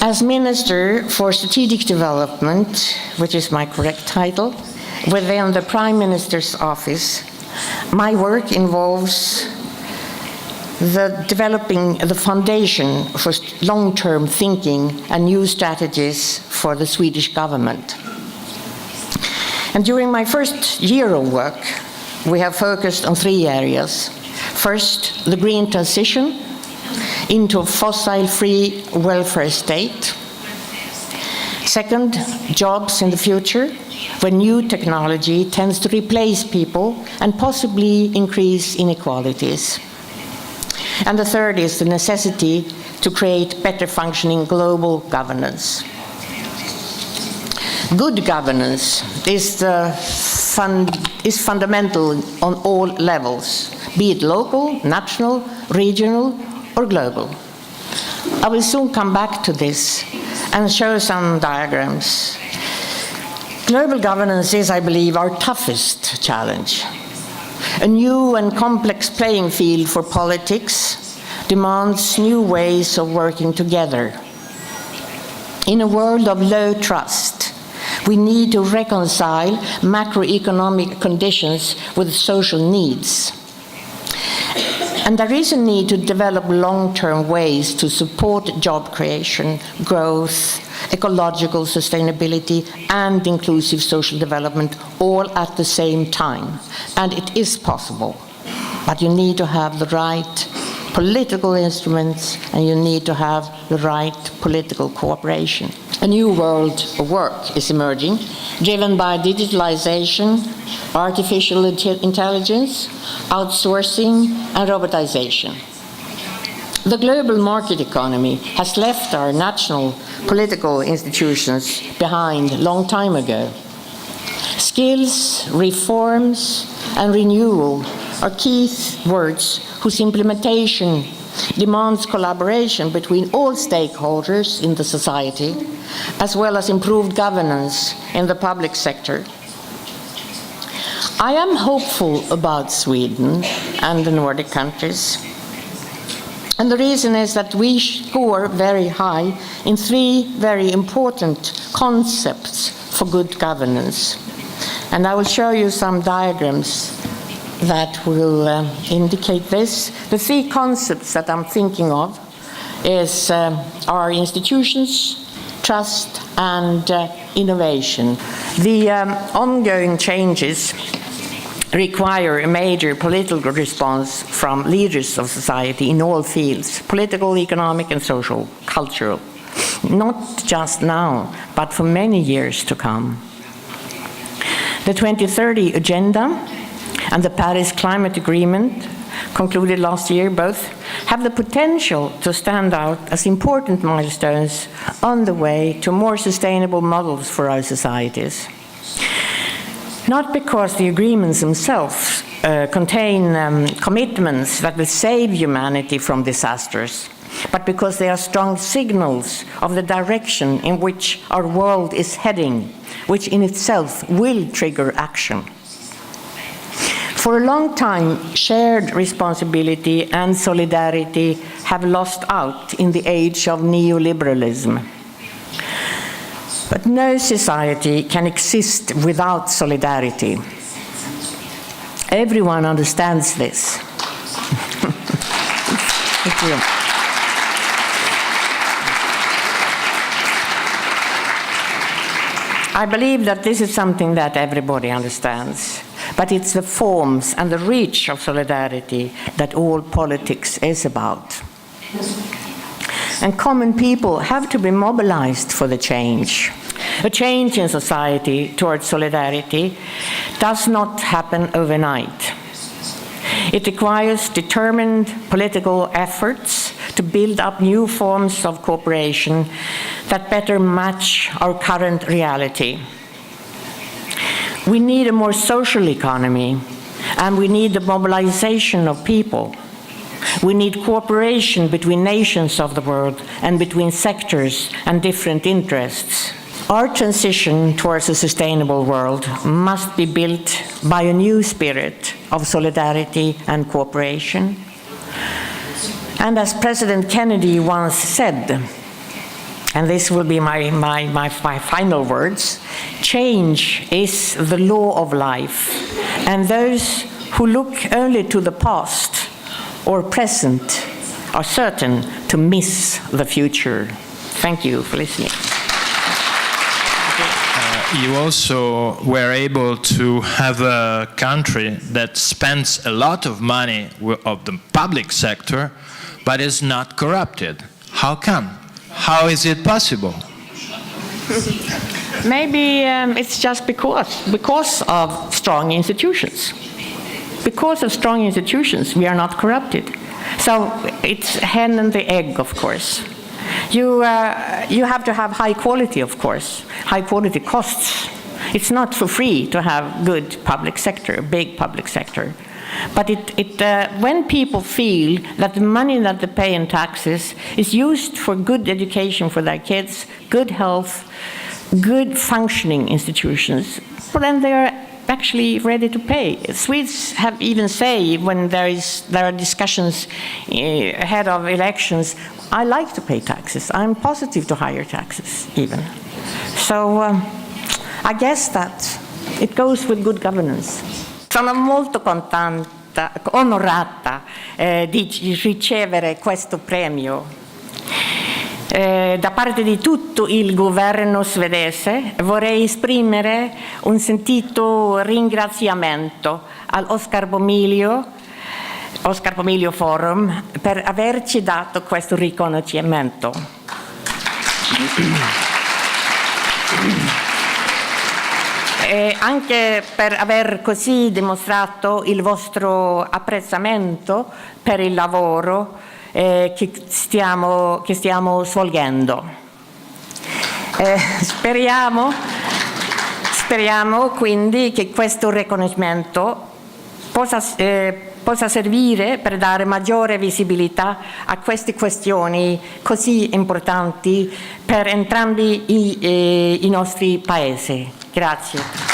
As Minister for Strategic Development, which is my correct title, within the Prime Minister's office, my work involves developing the foundation for long-term thinking and new strategies for the Swedish government. And during my first year of work, we have focused on 3 areas. First, the green transition into a fossil-free welfare state. Second, jobs in the future, when new technology tends to replace people and possibly increase inequalities. And the third is the necessity to create better functioning global governance. Good governance is fundamental on all levels, be it local, national, regional, or global. I will soon come back to this and show some diagrams. Global governance is, I believe, our toughest challenge. A new and complex playing field for politics demands new ways of working together. In a world of low trust, we need to reconcile macroeconomic conditions with social needs. And there is a need to develop long-term ways to support job creation, growth, ecological sustainability, and inclusive social development all at the same time. And it is possible, but you need to have the right political instruments, and you need to have the right political cooperation. A new world of work is emerging, driven by digitalization, artificial intelligence, outsourcing, and robotization. The global market economy has left our national political institutions behind a long time ago. Skills, reforms, and renewal are key words whose implementation demands collaboration between all stakeholders in the society, as well as improved governance in the public sector. I am hopeful about Sweden and the Nordic countries. And the reason is that we score very high in 3 very important concepts for good governance. And I will show you some diagrams that will indicate this. The 3 concepts that I'm thinking of is our institutions, trust, and innovation. The ongoing changes require a major political response from leaders of society in all fields, political, economic, and social, cultural. Not just now, but for many years to come. The 2030 Agenda and the Paris Climate Agreement, concluded last year, both have the potential to stand out as important milestones on the way to more sustainable models for our societies. Not because the agreements themselves contain commitments that will save humanity from disasters, but because they are strong signals of the direction in which our world is heading, which in itself will trigger action. For a long time, shared responsibility and solidarity have lost out in the age of neoliberalism. But no society can exist without solidarity. Everyone understands this. Thank you. I believe that this is something that everybody understands, but it's the forms and the reach of solidarity that all politics is about. And common people have to be mobilized for the change. A change in society towards solidarity does not happen overnight. It requires determined political efforts to build up new forms of cooperation that better match our current reality. We need a more social economy, and we need the mobilization of people. We need cooperation between nations of the world and between sectors and different interests. Our transition towards a sustainable world must be built by a new spirit of solidarity and cooperation. And as President Kennedy once said, and this will be my final words, change is the law of life, and those who look only to the past or present are certain to miss the future. Thank you for listening. You also were able to have a country that spends a lot of money of the public sector, but is not corrupted. How come? How is it possible? Maybe it's just because of strong institutions. Because of strong institutions, we are not corrupted. So it's hen and the egg, of course. You have to have high quality, of course. High quality costs. It's not for free to have good public sector, big public sector. But when people feel that the money that they pay in taxes is used for good education for their kids, good health, good functioning institutions, well, then they are actually ready to pay. Swedes have even say when there are discussions ahead of elections, I like to pay taxes. I'm positive to higher taxes even. So I guess that it goes with good governance. Sono molto onorata di ricevere questo premio. Da parte di tutto il governo svedese vorrei esprimere un sentito ringraziamento al Oscar Pomilio Forum per averci dato questo riconoscimento. E anche per aver così dimostrato il vostro apprezzamento per il lavoro che stiamo svolgendo. Speriamo quindi che questo riconoscimento possa servire per dare maggiore visibilità a queste questioni così importanti per entrambi i nostri paesi. Grazie.